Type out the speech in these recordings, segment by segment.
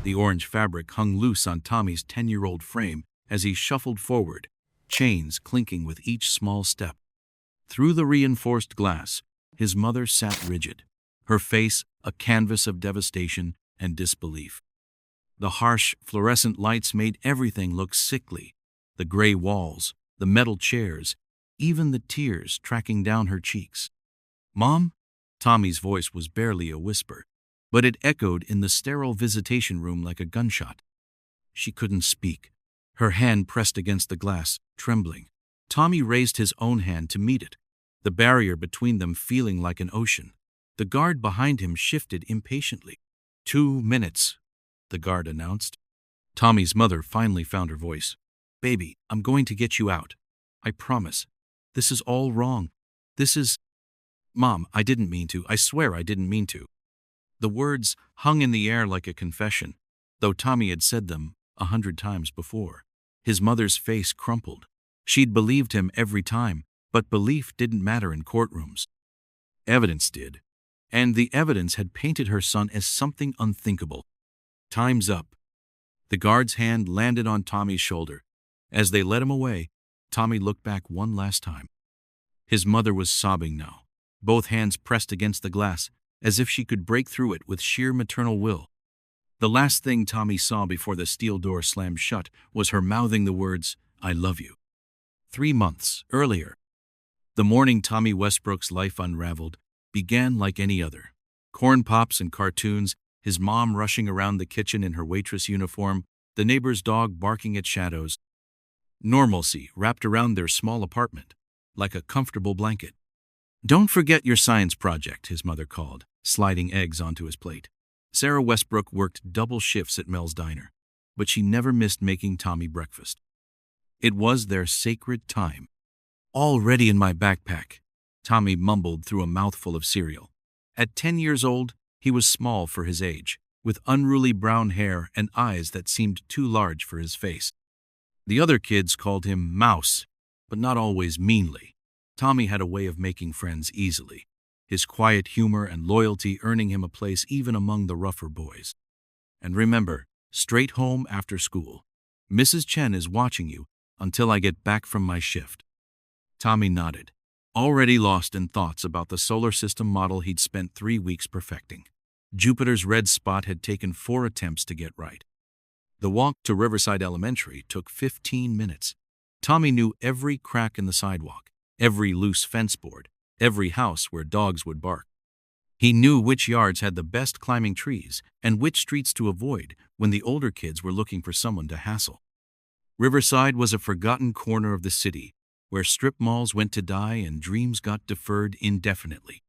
The orange fabric hung loose on Tommy's 10-year-old frame as he shuffled forward, chains clinking with each small step. Through the reinforced glass, his mother sat rigid, her face a canvas of devastation and disbelief. The harsh, fluorescent lights made everything look sickly. The gray walls, the metal chairs, even the tears tracking down her cheeks. "Mom?" Tommy's voice was barely a whisper, but it echoed in the sterile visitation room like a gunshot. She couldn't speak, her hand pressed against the glass, trembling. Tommy raised his own hand to meet it, the barrier between them feeling like an ocean. The guard behind him shifted impatiently. 2 minutes, the guard announced. Tommy's mother finally found her voice. "Baby, I'm going to get you out. I promise. This is all wrong. This is—" "Mom, I didn't mean to. I swear I didn't mean to." The words hung in the air like a confession, though Tommy had said them 100 times before. His mother's face crumpled. She'd believed him every time, but belief didn't matter in courtrooms. Evidence did, and the evidence had painted her son as something unthinkable. "Time's up." The guard's hand landed on Tommy's shoulder. As they led him away, Tommy looked back one last time. His mother was sobbing now, both hands pressed against the glass, as if she could break through it with sheer maternal will. The last thing Tommy saw before the steel door slammed shut was her mouthing the words, "I love you." 3 months earlier, the morning Tommy Westbrook's life unraveled began like any other. Corn pops and cartoons, his mom rushing around the kitchen in her waitress uniform, the neighbor's dog barking at shadows. Normalcy wrapped around their small apartment, like a comfortable blanket. "Don't forget your science project," his mother called, sliding eggs onto his plate. Sarah Westbrook worked double shifts at Mel's diner, but she never missed making Tommy breakfast. It was their sacred time. "Already in my backpack," Tommy mumbled through a mouthful of cereal. At 10 years old, he was small for his age, with unruly brown hair and eyes that seemed too large for his face. The other kids called him Mouse, but not always meanly. Tommy had a way of making friends easily, his quiet humor and loyalty earning him a place even among the rougher boys. "And remember, straight home after school. Mrs. Chen is watching you until I get back from my shift." Tommy nodded, already lost in thoughts about the solar system model he'd spent 3 weeks perfecting. Jupiter's red spot had taken 4 attempts to get right. The walk to Riverside Elementary took 15 minutes. Tommy knew every crack in the sidewalk, every loose fence board, every house where dogs would bark. He knew which yards had the best climbing trees and which streets to avoid when the older kids were looking for someone to hassle. Riverside was a forgotten corner of the city where strip malls went to die and dreams got deferred indefinitely.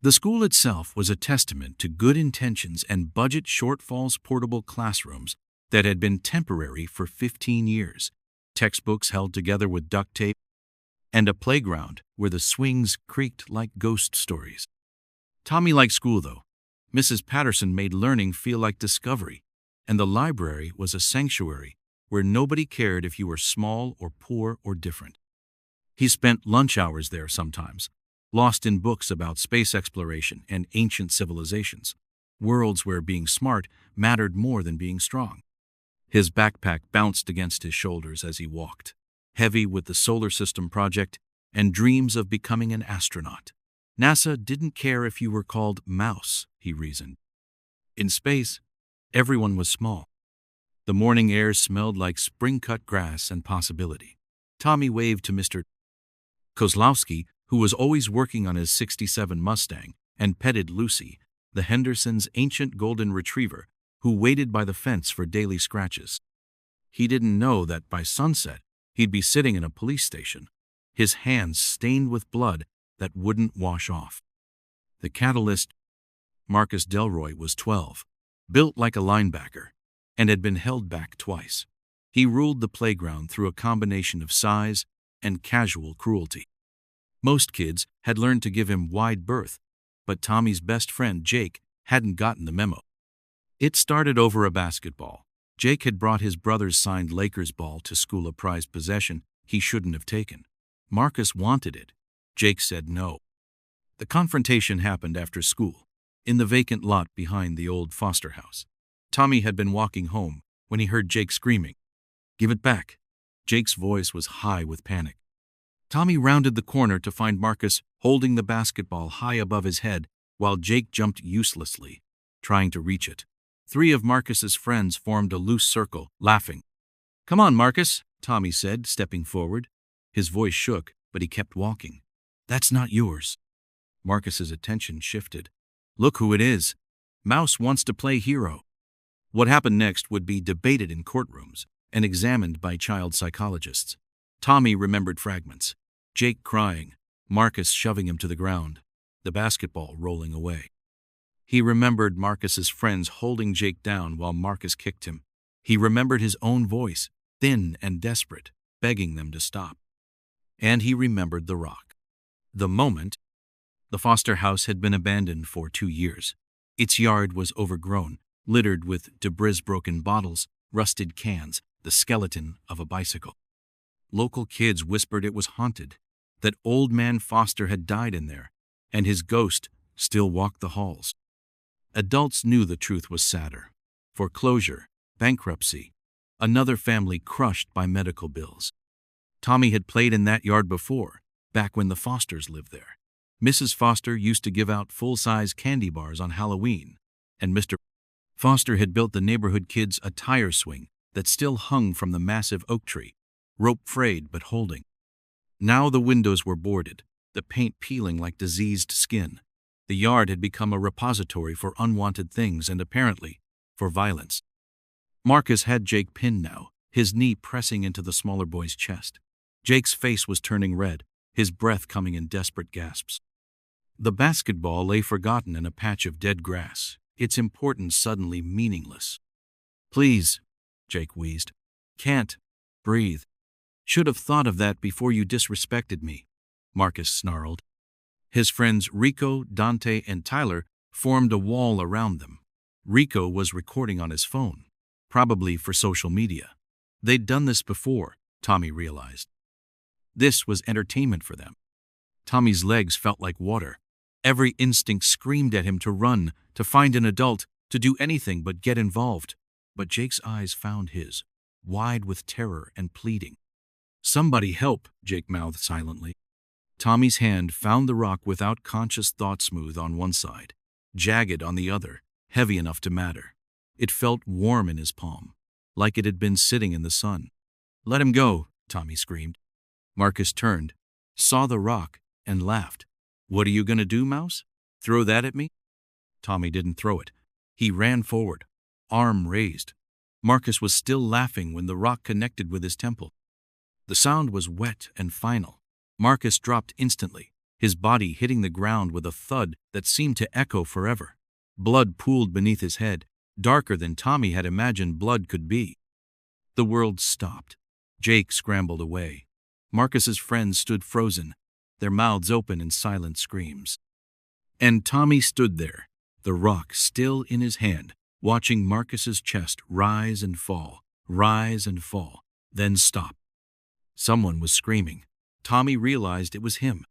The school itself was a testament to good intentions and budget shortfalls, portable classrooms that had been temporary for 15 years, textbooks held together with duct tape, and a playground where the swings creaked like ghost stories. Tommy liked school, though. Mrs. Patterson made learning feel like discovery, and the library was a sanctuary where nobody cared if you were small or poor or different. He spent lunch hours there sometimes, lost in books about space exploration and ancient civilizations, worlds where being smart mattered more than being strong. His backpack bounced against his shoulders as he walked, heavy with the solar system project and dreams of becoming an astronaut. NASA didn't care if you were called Mouse, he reasoned. In space, everyone was small. The morning air smelled like spring-cut grass and possibility. Tommy waved to Mr. Kozlowski, who was always working on his '67 Mustang, and petted Lucy, the Hendersons' ancient golden retriever, who waited by the fence for daily scratches. He didn't know that by sunset, he'd be sitting in a police station, his hands stained with blood that wouldn't wash off. The catalyst, Marcus Delroy, was 12, built like a linebacker, and had been held back twice. He ruled the playground through a combination of size and casual cruelty. Most kids had learned to give him wide berth, but Tommy's best friend, Jake, hadn't gotten the memo. It started over a basketball. Jake had brought his brother's signed Lakers ball to school, a prized possession he shouldn't have taken. Marcus wanted it. Jake said no. The confrontation happened after school, in the vacant lot behind the old foster house. Tommy had been walking home when he heard Jake screaming, "Give it back." Jake's voice was high with panic. Tommy rounded the corner to find Marcus holding the basketball high above his head while Jake jumped uselessly, trying to reach it. 3 of Marcus's friends formed a loose circle, laughing. "Come on, Marcus," Tommy said, stepping forward. His voice shook, but he kept walking. "That's not yours." Marcus's attention shifted. "Look who it is. Mouse wants to play hero." What happened next would be debated in courtrooms and examined by child psychologists. Tommy remembered fragments. Jake crying, Marcus shoving him to the ground, the basketball rolling away. He remembered Marcus's friends holding Jake down while Marcus kicked him. He remembered his own voice, thin and desperate, begging them to stop. And he remembered the rock. The moment, the foster house had been abandoned for 2 years. Its yard was overgrown, littered with debris, broken bottles, rusted cans, the skeleton of a bicycle. Local kids whispered it was haunted, that old man Foster had died in there, and his ghost still walked the halls. Adults knew the truth was sadder. Foreclosure, bankruptcy, another family crushed by medical bills. Tommy had played in that yard before, back when the Fosters lived there. Mrs. Foster used to give out full-size candy bars on Halloween, and Mr. Foster had built the neighborhood kids a tire swing that still hung from the massive oak tree, rope frayed but holding. Now the windows were boarded, the paint peeling like diseased skin. The yard had become a repository for unwanted things and apparently for violence. Marcus had Jake pinned now, his knee pressing into the smaller boy's chest. Jake's face was turning red, his breath coming in desperate gasps. The basketball lay forgotten in a patch of dead grass, its importance suddenly meaningless. "Please," Jake wheezed. "Can't breathe." "Should have thought of that before you disrespected me," Marcus snarled. His friends Rico, Dante, and Tyler formed a wall around them. Rico was recording on his phone, probably for social media. They'd done this before, Tommy realized. This was entertainment for them. Tommy's legs felt like water. Every instinct screamed at him to run, to find an adult, to do anything but get involved. But Jake's eyes found his, wide with terror and pleading. "Somebody help," Jake mouthed silently. Tommy's hand found the rock without conscious thought, smooth on one side, jagged on the other, heavy enough to matter. It felt warm in his palm, like it had been sitting in the sun. "Let him go," Tommy screamed. Marcus turned, saw the rock, and laughed. "What are you going to do, Mouse? Throw that at me?" Tommy didn't throw it. He ran forward, arm raised. Marcus was still laughing when the rock connected with his temple. The sound was wet and final. Marcus dropped instantly, his body hitting the ground with a thud that seemed to echo forever. Blood pooled beneath his head, darker than Tommy had imagined blood could be. The world stopped. Jake scrambled away. Marcus's friends stood frozen, their mouths open in silent screams. And Tommy stood there, the rock still in his hand, watching Marcus's chest rise and fall, then stop. Someone was screaming. Tommy realized it was him.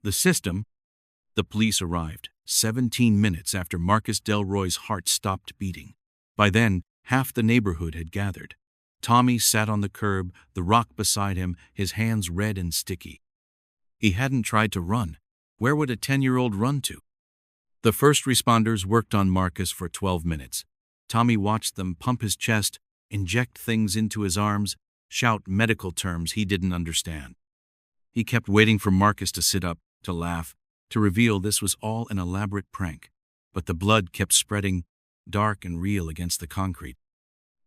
The system. The police arrived, 17 minutes after Marcus Delroy's heart stopped beating. By then, half the neighborhood had gathered. Tommy sat on the curb, the rock beside him, his hands red and sticky. He hadn't tried to run. Where would a 10-year-old run to? The first responders worked on Marcus for 12 minutes. Tommy watched them pump his chest, inject things into his arms, shout medical terms he didn't understand. He kept waiting for Marcus to sit up, to laugh, to reveal this was all an elaborate prank. But the blood kept spreading, dark and real against the concrete.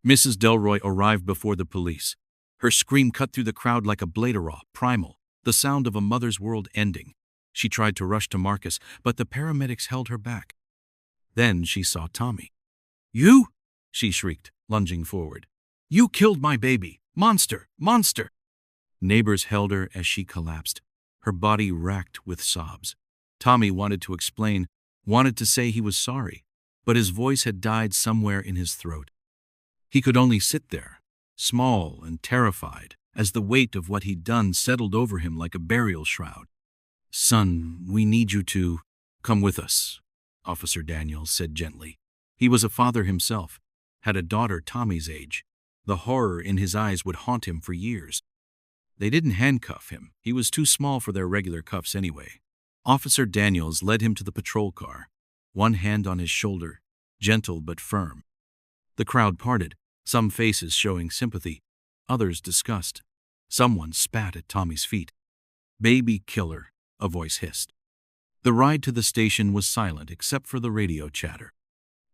Mrs. Delroy arrived before the police. Her scream cut through the crowd like a blade raw, primal, the sound of a mother's world ending. She tried to rush to Marcus, but the paramedics held her back. Then she saw Tommy. "You?" she shrieked, lunging forward. "You killed my baby! Monster! Monster!" Neighbors held her as she collapsed, her body racked with sobs. Tommy wanted to explain, wanted to say he was sorry, but his voice had died somewhere in his throat. He could only sit there, small and terrified, as the weight of what he'd done settled over him like a burial shroud. "Son, we need you to come with us," Officer Daniels said gently. He was a father himself, had a daughter Tommy's age. The horror in his eyes would haunt him for years. They didn't handcuff him. He was too small for their regular cuffs anyway. Officer Daniels led him to the patrol car, one hand on his shoulder, gentle but firm. The crowd parted, some faces showing sympathy, others disgust. Someone spat at Tommy's feet. "Baby killer," a voice hissed. The ride to the station was silent except for the radio chatter.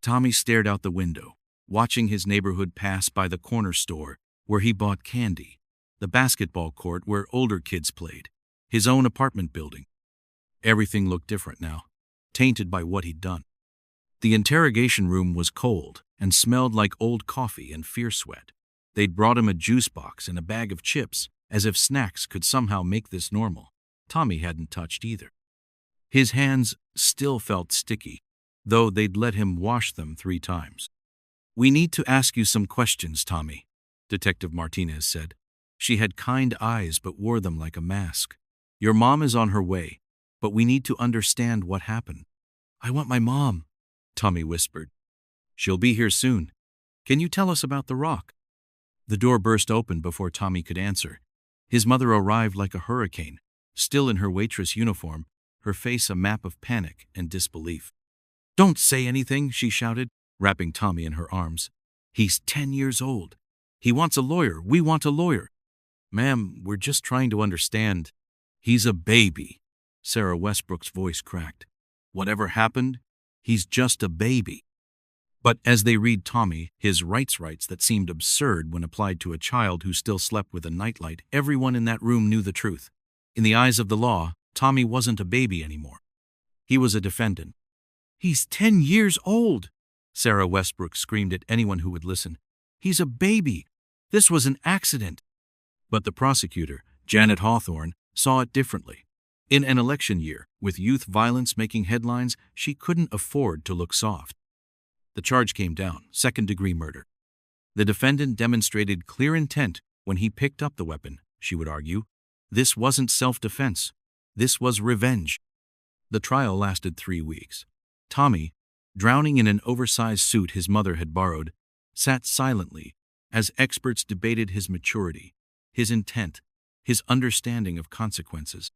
Tommy stared out the window, watching his neighborhood pass by the corner store where he bought candy, the basketball court where older kids played, his own apartment building. Everything looked different now, tainted by what he'd done. The interrogation room was cold and smelled like old coffee and fear sweat. They'd brought him a juice box and a bag of chips, as if snacks could somehow make this normal. Tommy hadn't touched either. His hands still felt sticky, though they'd let him wash them 3 times. "We need to ask you some questions, Tommy," Detective Martinez said. She had kind eyes but wore them like a mask. "Your mom is on her way, but we need to understand what happened." "I want my mom," Tommy whispered. "She'll be here soon. Can you tell us about the rock?" The door burst open before Tommy could answer. His mother arrived like a hurricane, still in her waitress uniform, her face a map of panic and disbelief. "Don't say anything," she shouted, wrapping Tommy in her arms. "He's 10 years old. He wants a lawyer. We want a lawyer." "Ma'am, we're just trying to understand." "He's a baby," Sarah Westbrook's voice cracked. "Whatever happened, he's just a baby." But as they read Tommy, his rights that seemed absurd when applied to a child who still slept with a nightlight, everyone in that room knew the truth. In the eyes of the law, Tommy wasn't a baby anymore. He was a defendant. "He's 10 years old," Sarah Westbrook screamed at anyone who would listen. "He's a baby. This was an accident." But the prosecutor, Janet Hawthorne, saw it differently. In an election year, with youth violence making headlines, she couldn't afford to look soft. The charge came down, second-degree murder. The defendant demonstrated clear intent when he picked up the weapon, she would argue. This wasn't self-defense. This was revenge. The trial lasted 3 weeks. Tommy, drowning in an oversized suit his mother had borrowed, sat silently as experts debated his maturity, his intent, his understanding of consequences.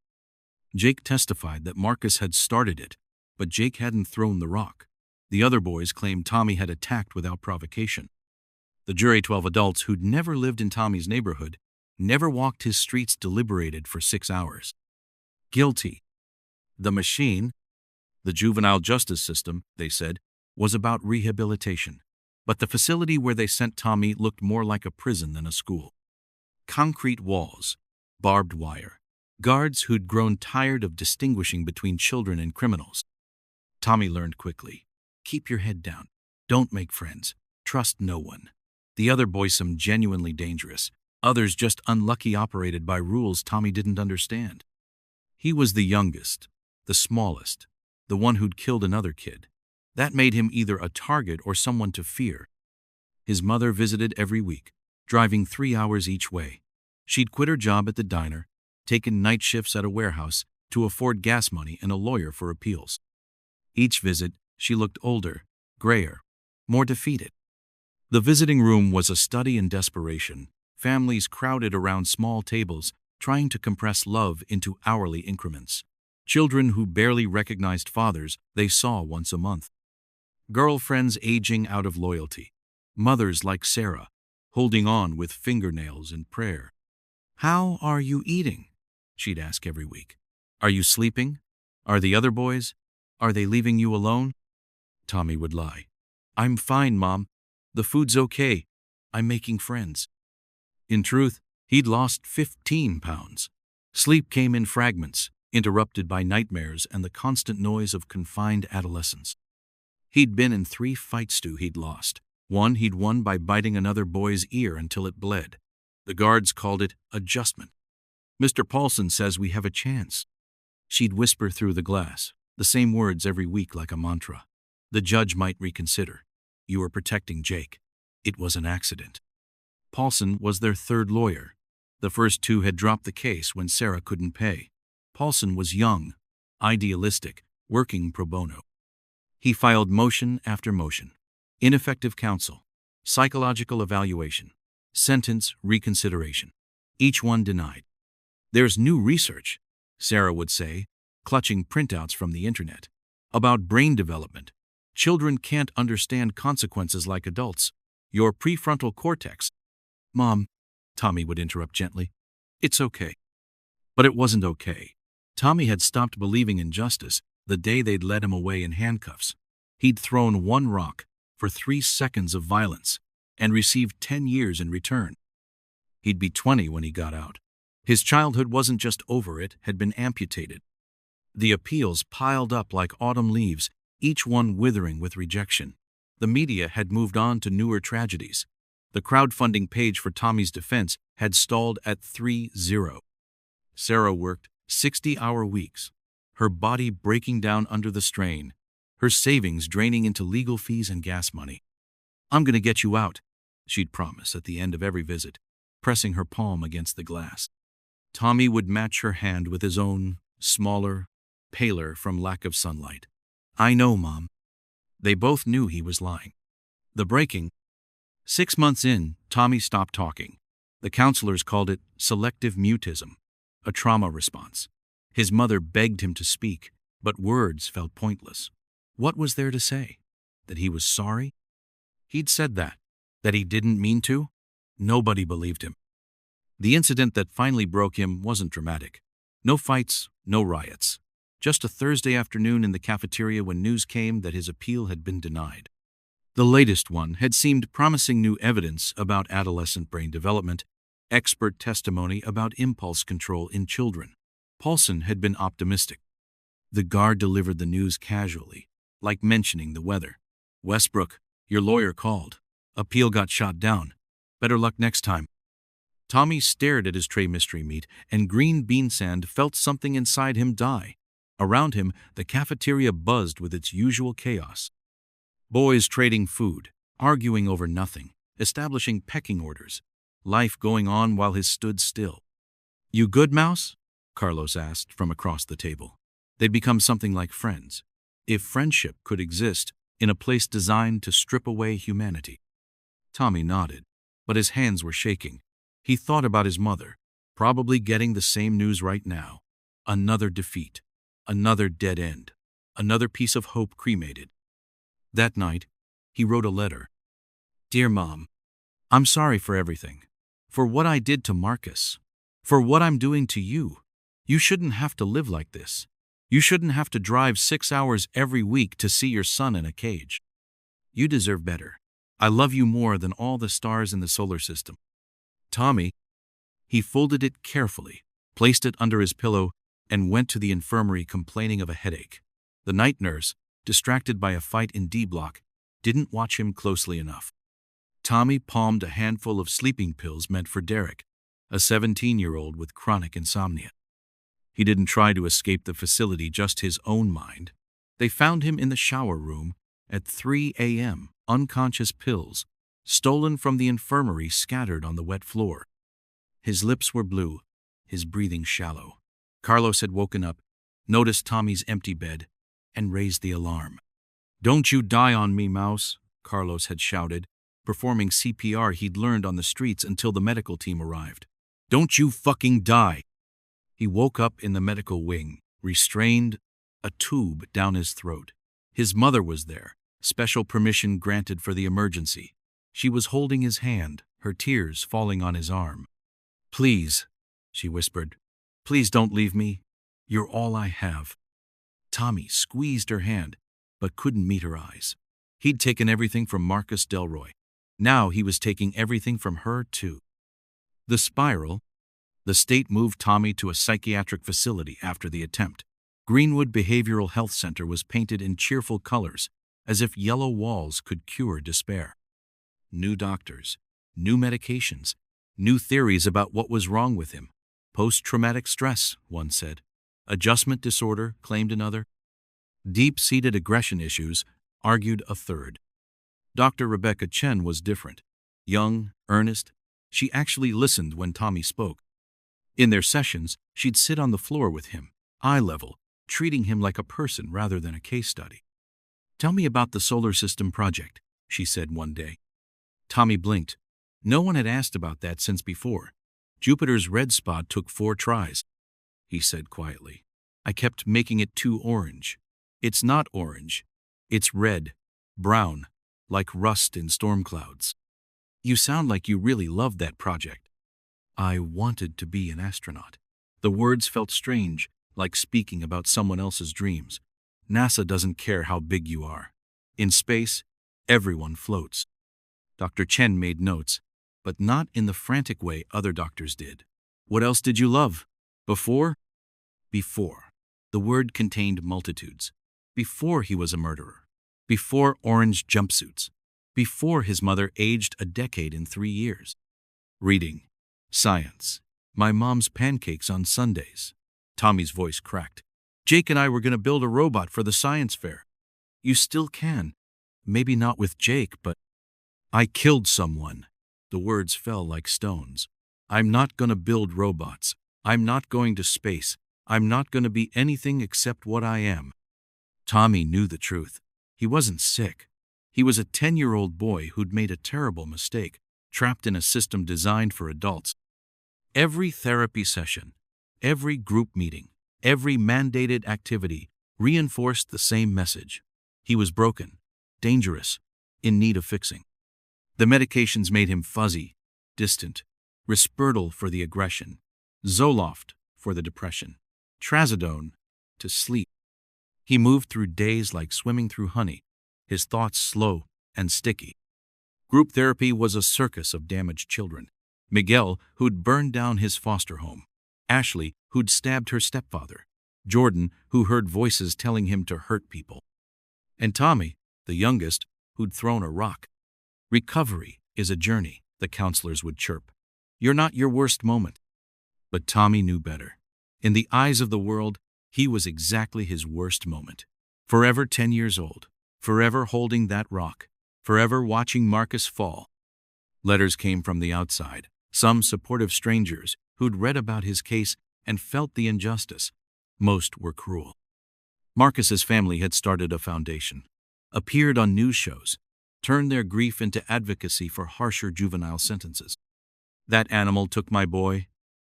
Jake testified that Marcus had started it, but Jake hadn't thrown the rock. The other boys claimed Tommy had attacked without provocation. The jury, 12 adults who'd never lived in Tommy's neighborhood, never walked his streets, deliberated for 6 hours. Guilty. The machine, the juvenile justice system, they said, was about rehabilitation. But the facility where they sent Tommy looked more like a prison than a school. Concrete walls, barbed wire, guards who'd grown tired of distinguishing between children and criminals. Tommy learned quickly. Keep your head down. Don't make friends. Trust no one. The other boys, some genuinely dangerous, others just unlucky, operated by rules Tommy didn't understand. He was the youngest, the smallest, the one who'd killed another kid. That made him either a target or someone to fear. His mother visited every week, driving 3 hours each way. She'd quit her job at the diner, taken night shifts at a warehouse to afford gas money and a lawyer for appeals. Each visit, she looked older, grayer, more defeated. The visiting room was a study in desperation. Families crowded around small tables, trying to compress love into hourly increments. Children who barely recognized fathers they saw once a month. Girlfriends aging out of loyalty. Mothers like Sarah, holding on with fingernails and prayer. "How are you eating?" she'd ask every week. "Are you sleeping? Are the other boys? Are they leaving you alone?" Tommy would lie. "I'm fine, Mom. The food's okay. I'm making friends." In truth, he'd lost 15 pounds. Sleep came in fragments, interrupted by nightmares and the constant noise of confined adolescence. He'd been in 3 fights he'd lost. One he'd won by biting another boy's ear until it bled. The guards called it adjustment. "Mr. Paulson says we have a chance." She'd whisper through the glass, the same words every week like a mantra. "The judge might reconsider. You were protecting Jake. It was an accident." Paulson was their 3rd lawyer. The first 2 had dropped the case when Sarah couldn't pay. Paulson was young, idealistic, working pro bono. He filed motion after motion. Ineffective counsel. psychological evaluation, sentence reconsideration. Each one denied. There's new research, Sarah would say, clutching printouts from the internet, about brain development. Children can't understand consequences like adults. Your prefrontal cortex. Mom, Tommy would interrupt gently. It's okay. But it wasn't okay. Tommy had stopped believing in justice the day they'd led him away in handcuffs. He'd thrown one rock for 3 seconds of violence and received 10 years in return. He'd be 20 when he got out. His childhood wasn't just over, it had been amputated. The appeals piled up like autumn leaves, each one withering with rejection. The media had moved on to newer tragedies. The crowdfunding page for Tommy's defense had stalled at 3-0. Sarah worked 60-hour weeks, her body breaking down under the strain, her savings draining into legal fees and gas money. I'm going to get you out, she'd promise at the end of every visit, pressing her palm against the glass. Tommy would match her hand with his own, smaller, paler from lack of sunlight. I know, Mom. They both knew he was lying. The breaking. 6 months in, Tommy stopped talking. The counselors called it selective mutism, a trauma response. His mother begged him to speak, but words felt pointless. What was there to say? That he was sorry? He'd said that he didn't mean to? Nobody believed him. The incident that finally broke him wasn't dramatic. No fights, no riots. Just a Thursday afternoon in the cafeteria when news came that his appeal had been denied. The latest one had seemed promising new evidence about adolescent brain development, expert testimony about impulse control in children. Paulson had been optimistic. The guard delivered the news casually, like mentioning the weather. Westbrook, your lawyer called. Appeal got shot down. Better luck next time. Tommy stared at his tray mystery meat, and green bean sand felt something inside him die. Around him, the cafeteria buzzed with its usual chaos. Boys trading food, arguing over nothing, establishing pecking orders. Life going on while he stood still. You good, Mouse? Carlos asked from across the table. They'd become something like friends. If friendship could exist in a place designed to strip away humanity. Tommy nodded, but his hands were shaking. He thought about his mother, probably getting the same news right now. Another defeat. Another dead end. Another piece of hope cremated. That night, he wrote a letter. Dear Mom, I'm sorry for everything. For what I did to Marcus. For what I'm doing to you. You shouldn't have to live like this. You shouldn't have to drive 6 hours every week to see your son in a cage. You deserve better. I love you more than all the stars in the solar system. Tommy. He folded it carefully, placed it under his pillow, and went to the infirmary complaining of a headache. The night nurse, distracted by a fight in D block, didn't watch him closely enough. Tommy palmed a handful of sleeping pills meant for Derek, a 17-year-old with chronic insomnia. He didn't try to escape the facility, just his own mind. They found him in the shower room at 3 a.m., unconscious pills, stolen from the infirmary, scattered on the wet floor. His lips were blue, his breathing shallow. Carlos had woken up, noticed Tommy's empty bed, and raised the alarm. Don't you die on me, Mouse, Carlos had shouted, performing CPR he'd learned on the streets until the medical team arrived. Don't you fucking die. He woke up in the medical wing, restrained, a tube down his throat. His mother was there, special permission granted for the emergency. She was holding his hand, her tears falling on his arm. Please, she whispered. Please don't leave me. You're all I have. Tommy squeezed her hand, but couldn't meet her eyes. He'd taken everything from Marcus Delroy. Now he was taking everything from her, too. The spiral. The state moved Tommy to a psychiatric facility after the attempt. Greenwood Behavioral Health Center was painted in cheerful colors, as if yellow walls could cure despair. New doctors, new medications, new theories about what was wrong with him. Post-traumatic stress, one said. Adjustment disorder, claimed another. Deep-seated aggression issues, argued a third. Dr. Rebecca Chen was different. Young, earnest, she actually listened when Tommy spoke. In their sessions, she'd sit on the floor with him, eye level, treating him like a person rather than a case study. Tell me about the solar system project, she said one day. Tommy blinked. No one had asked about that since before. Jupiter's red spot took 4 tries, he said quietly. I kept making it too orange. It's not orange. It's red, brown, like rust in storm clouds. You sound like you really loved that project. I wanted to be an astronaut. The words felt strange, like speaking about someone else's dreams. NASA doesn't care how big you are. In space, everyone floats. Dr. Chen made notes, but not in the frantic way other doctors did. What else did you love? Before? Before. The word contained multitudes. Before he was a murderer. Before orange jumpsuits. Before his mother aged a decade in 3 years. Reading. Science. My mom's pancakes on Sundays. Tommy's voice cracked. Jake and I were going to build a robot for the science fair. You still can. Maybe not with Jake, but I killed someone. The words fell like stones. I'm not going to build robots. I'm not going to space. I'm not going to be anything except what I am. Tommy knew the truth. He wasn't sick. He was a 10-year-old boy who'd made a terrible mistake, trapped in a system designed for adults. Every therapy session, every group meeting, every mandated activity reinforced the same message. He was broken, dangerous, in need of fixing. The medications made him fuzzy, distant, Risperdal for the aggression, Zoloft for the depression, Trazodone to sleep. He moved through days like swimming through honey, his thoughts slow and sticky. Group therapy was a circus of damaged children. Miguel, who'd burned down his foster home. Ashley, who'd stabbed her stepfather. Jordan, who heard voices telling him to hurt people. And Tommy, the youngest, who'd thrown a rock. Recovery is a journey, the counselors would chirp. You're not your worst moment. But Tommy knew better. In the eyes of the world, he was exactly his worst moment. Forever 10 years old. Forever holding that rock. Forever watching Marcus fall. Letters came from the outside. Some supportive strangers who'd read about his case and felt the injustice. Most were cruel. Marcus's family had started a foundation, appeared on news shows, turned their grief into advocacy for harsher juvenile sentences. That animal took my boy,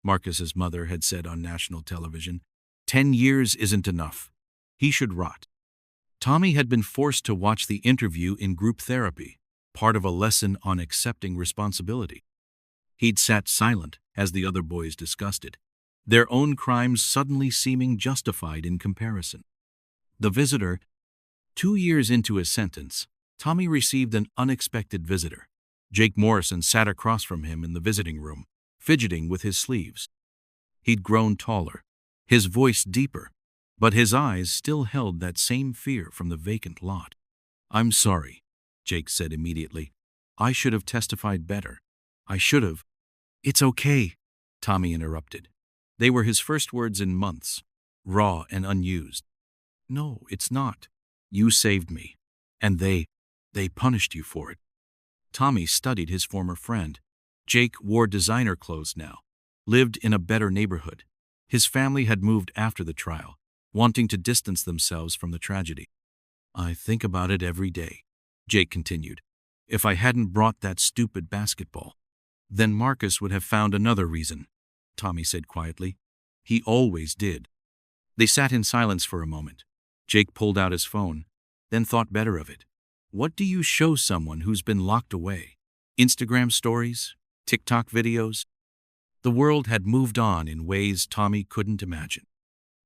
Marcus's mother had said on national television. 10 years isn't enough. He should rot. Tommy had been forced to watch the interview in group therapy, part of a lesson on accepting responsibility. He'd sat silent as the other boys discussed it, their own crimes suddenly seeming justified in comparison. The visitor. 2 years into his sentence, Tommy received an unexpected visitor. Jake Morrison sat across from him in the visiting room, fidgeting with his sleeves. He'd grown taller, his voice deeper, but his eyes still held that same fear from the vacant lot. I'm sorry, Jake said immediately. I should have testified better. I should have. It's okay, Tommy interrupted. They were his first words in months, raw and unused. No, it's not. You saved me, and they punished you for it. Tommy studied his former friend. Jake wore designer clothes now, lived in a better neighborhood. His family had moved after the trial, wanting to distance themselves from the tragedy. I think about it every day, Jake continued. If I hadn't brought that stupid basketball, then Marcus would have found another reason, Tommy said quietly. He always did. They sat in silence for a moment. Jake pulled out his phone, then thought better of it. What do you show someone who's been locked away? Instagram stories? TikTok videos? The world had moved on in ways Tommy couldn't imagine.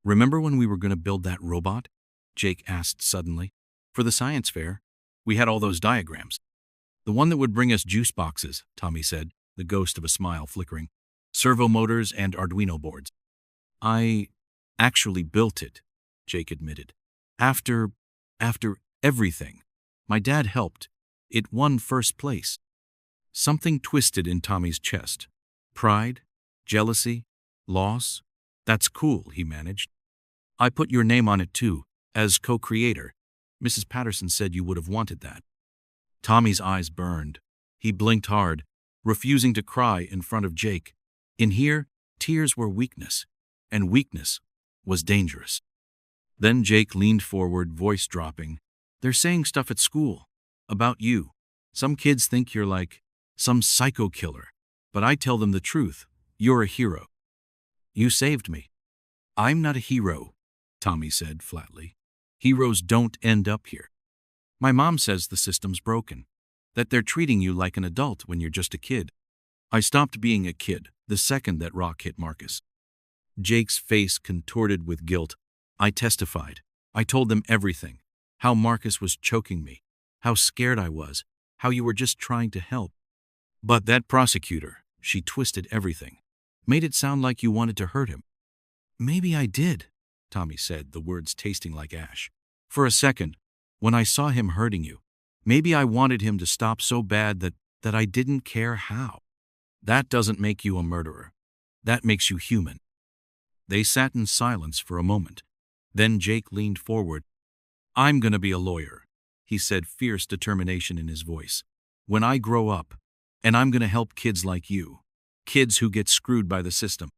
Remember when we were going to build that robot? Jake asked suddenly. For the science fair, we had all those diagrams. The one that would bring us juice boxes, Tommy said, the ghost of a smile flickering. Servo motors and Arduino boards. I actually built it, Jake admitted. After everything. My dad helped. It won first place. Something twisted in Tommy's chest. Pride? Jealousy? Loss? That's cool, he managed. I put your name on it too, as co-creator. Mrs. Patterson said you would have wanted that. Tommy's eyes burned. He blinked hard, refusing to cry in front of Jake. In here, tears were weakness, and weakness was dangerous. Then Jake leaned forward, voice dropping. They're saying stuff at school. About you. Some kids think you're like some psycho killer, but I tell them the truth. You're a hero. You saved me. I'm not a hero, Tommy said flatly. Heroes don't end up here. My mom says the system's broken, that they're treating you like an adult when you're just a kid. I stopped being a kid the second that rock hit Marcus. Jake's face contorted with guilt. I testified. I told them everything. How Marcus was choking me. How scared I was. How you were just trying to help. But that prosecutor, she twisted everything. Made it sound like you wanted to hurt him. Maybe I did, Tommy said, the words tasting like ash. For a second, when I saw him hurting you, maybe I wanted him to stop so bad that I didn't care how. That doesn't make you a murderer. That makes you human. They sat in silence for a moment. Then Jake leaned forward. I'm gonna be a lawyer, he said, fierce determination in his voice. When I grow up, and I'm gonna help kids like you. Kids who get screwed by the system.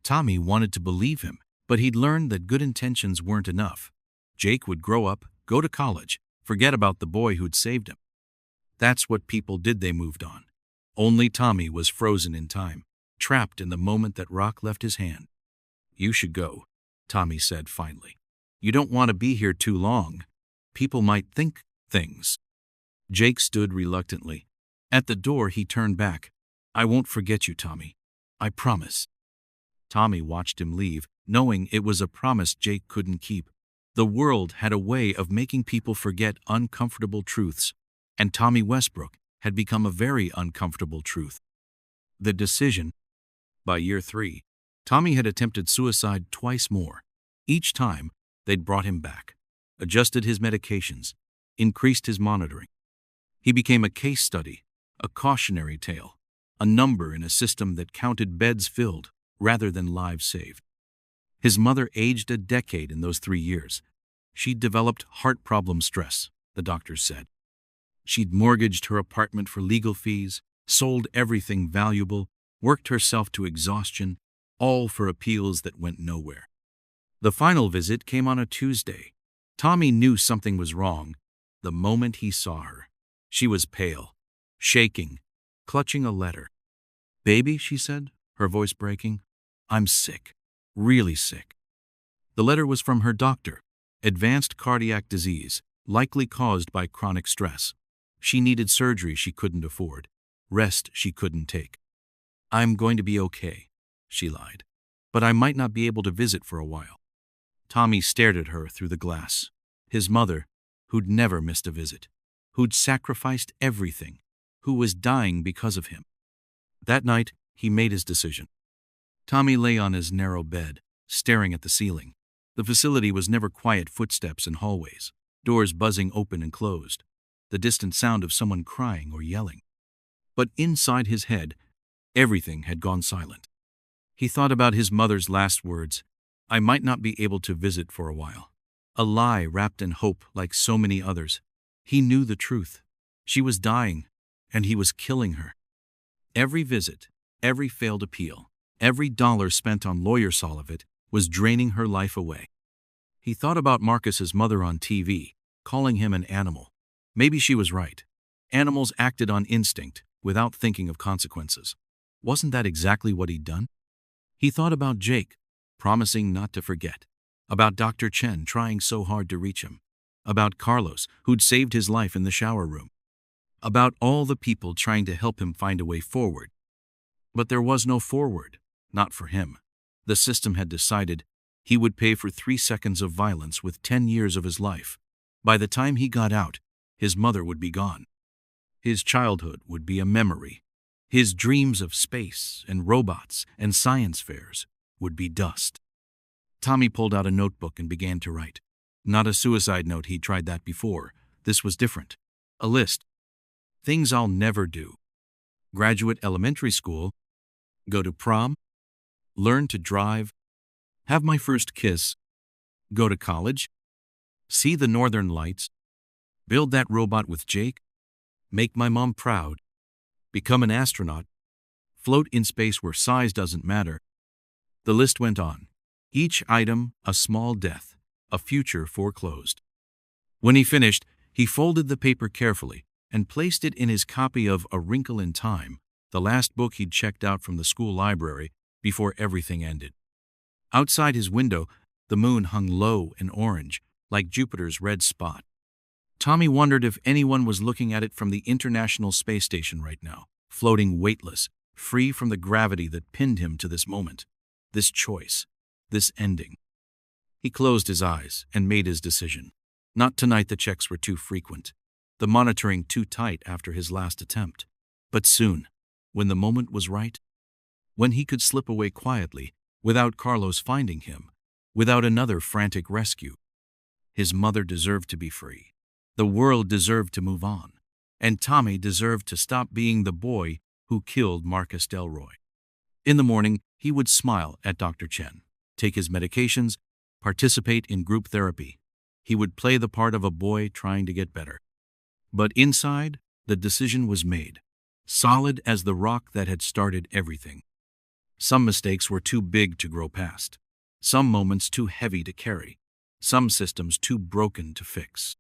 Tommy wanted to believe him, but he'd learned that good intentions weren't enough. Jake would grow up, go to college, forget about the boy who'd saved him. That's what people did, they moved on. Only Tommy was frozen in time, trapped in the moment that rock left his hand. You should go, Tommy said finally. You don't want to be here too long. People might think things. Jake stood reluctantly. At the door he turned back. I won't forget you, Tommy. I promise. Tommy watched him leave, knowing it was a promise Jake couldn't keep. The world had a way of making people forget uncomfortable truths, and Tommy Westbrook had become a very uncomfortable truth. The decision. By year 3, Tommy had attempted suicide twice more. Each time, they'd brought him back, adjusted his medications, increased his monitoring. He became a case study, a cautionary tale, a number in a system that counted beds filled rather than lives saved. His mother aged a decade in those 3 years. She'd developed heart problem stress, the doctors said. She'd mortgaged her apartment for legal fees, sold everything valuable, worked herself to exhaustion, all for appeals that went nowhere. The final visit came on a Tuesday. Tommy knew something was wrong the moment he saw her. She was pale, shaking, clutching a letter. Baby, she said, her voice breaking, I'm sick, really sick. The letter was from her doctor, advanced cardiac disease, likely caused by chronic stress. She needed surgery she couldn't afford, rest she couldn't take. I'm going to be okay, she lied, but I might not be able to visit for a while. Tommy stared at her through the glass. His mother, who'd never missed a visit, who'd sacrificed everything, who was dying because of him. That night, he made his decision. Tommy lay on his narrow bed, staring at the ceiling. The facility was never quiet footsteps in hallways, doors buzzing open and closed, the distant sound of someone crying or yelling. But inside his head, everything had gone silent. He thought about his mother's last words, I might not be able to visit for a while. A lie wrapped in hope like so many others. He knew the truth. She was dying, and he was killing her. Every visit, every failed appeal, every dollar spent on lawyer Solivet was draining her life away. He thought about Marcus's mother on TV, calling him an animal. Maybe she was right. Animals acted on instinct, without thinking of consequences. Wasn't that exactly what he'd done? He thought about Jake, promising not to forget. About Dr. Chen trying so hard to reach him. About Carlos, who'd saved his life in the shower room. About all the people trying to help him find a way forward. But there was no forward, not for him. The system had decided he would pay for 3 seconds of violence with 10 years of his life. By the time he got out, his mother would be gone. His childhood would be a memory. His dreams of space and robots and science fairs would be dust. Tommy pulled out a notebook and began to write. Not a suicide note, he'd tried that before. This was different. A list. Things I'll never do. Graduate elementary school. Go to prom. Learn to drive. Have my first kiss. Go to college. See the northern lights. Build that robot with Jake. Make my mom proud. Become an astronaut. Float in space where size doesn't matter. The list went on. Each item a small death, a future foreclosed. When he finished, he folded the paper carefully and placed it in his copy of A Wrinkle in Time, the last book he'd checked out from the school library before everything ended. Outside his window, the moon hung low and orange, like Jupiter's red spot. Tommy wondered if anyone was looking at it from the International Space Station right now, floating weightless, free from the gravity that pinned him to this moment, this choice, this ending. He closed his eyes and made his decision. Not tonight, the checks were too frequent, the monitoring too tight after his last attempt. But soon, when the moment was right, when he could slip away quietly, without Carlos finding him, without another frantic rescue. His mother deserved to be free. The world deserved to move on. And Tommy deserved to stop being the boy who killed Marcus Delroy. In the morning, he would smile at Dr. Chen, take his medications, participate in group therapy. He would play the part of a boy trying to get better. But inside, the decision was made, solid as the rock that had started everything. Some mistakes were too big to grow past, some moments too heavy to carry, some systems too broken to fix.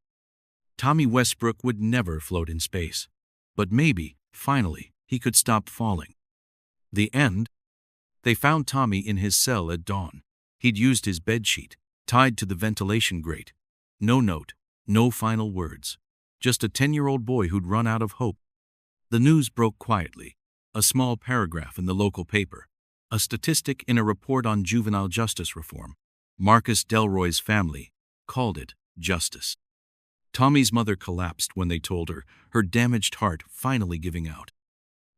Tommy Westbrook would never float in space, but maybe, finally, he could stop falling. The end? They found Tommy in his cell at dawn. He'd used his bedsheet, tied to the ventilation grate. No note, no final words. Just a 10-year-old boy who'd run out of hope. The news broke quietly, a small paragraph in the local paper, a statistic in a report on juvenile justice reform. Marcus Delroy's family called it justice. Tommy's mother collapsed when they told her, her damaged heart finally giving out.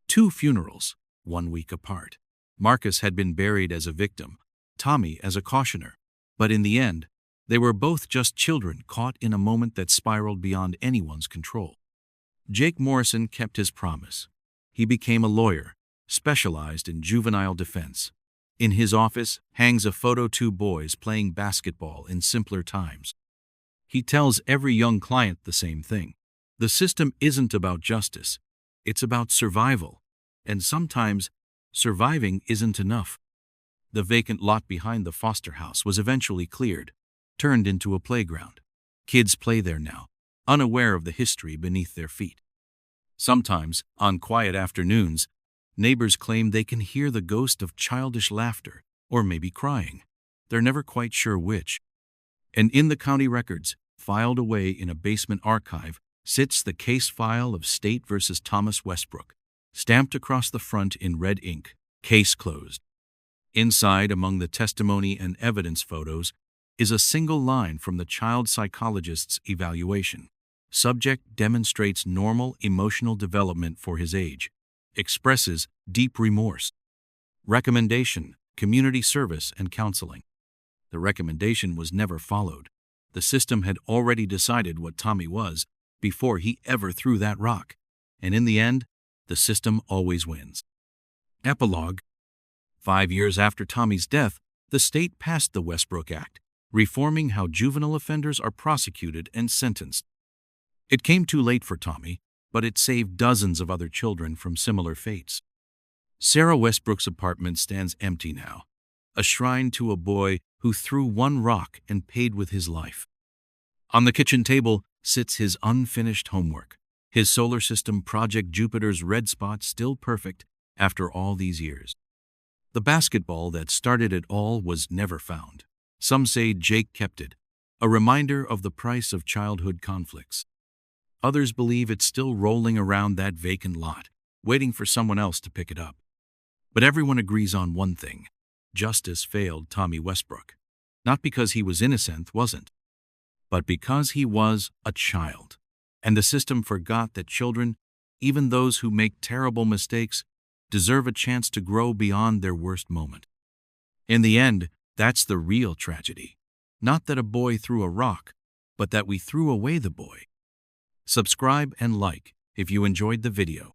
2 funerals, 1 week apart. Marcus had been buried as a victim, Tommy as a cautioner. But in the end, they were both just children caught in a moment that spiraled beyond anyone's control. Jake Morrison kept his promise. He became a lawyer, specialized in juvenile defense. In his office hangs a photo, 2 boys playing basketball in simpler times. He tells every young client the same thing. The system isn't about justice. It's about survival. And sometimes, surviving isn't enough. The vacant lot behind the foster house was eventually cleared, turned into a playground. Kids play there now, unaware of the history beneath their feet. Sometimes, on quiet afternoons, neighbors claim they can hear the ghost of childish laughter, or maybe crying. They're never quite sure which. And in the county records, filed away in a basement archive, sits the case file of State versus Thomas Westbrook, stamped across the front in red ink, case closed. Inside, among the testimony and evidence photos, is a single line from the child psychologist's evaluation. Subject demonstrates normal emotional development for his age. Expresses deep remorse. Recommendation: community service and counseling. The recommendation was never followed. The system had already decided what Tommy was before he ever threw that rock. And in the end, the system always wins. Epilogue: 5 years after Tommy's death, the state passed the Westbrook Act, reforming how juvenile offenders are prosecuted and sentenced. It came too late for Tommy, but it saved dozens of other children from similar fates. Sarah Westbrook's apartment stands empty now, a shrine to a boy who threw 1 rock and paid with his life. On the kitchen table sits his unfinished homework, his solar system project Jupiter's red spot still perfect after all these years. The basketball that started it all was never found. Some say Jake kept it, a reminder of the price of childhood conflicts. Others believe it's still rolling around that vacant lot, waiting for someone else to pick it up. But everyone agrees on one thing: justice failed Tommy Westbrook. Not because he was innocent, wasn't, but because he was a child. And the system forgot that children, even those who make terrible mistakes, deserve a chance to grow beyond their worst moment. In the end, that's the real tragedy. Not that a boy threw a rock, but that we threw away the boy. Subscribe and like if you enjoyed the video.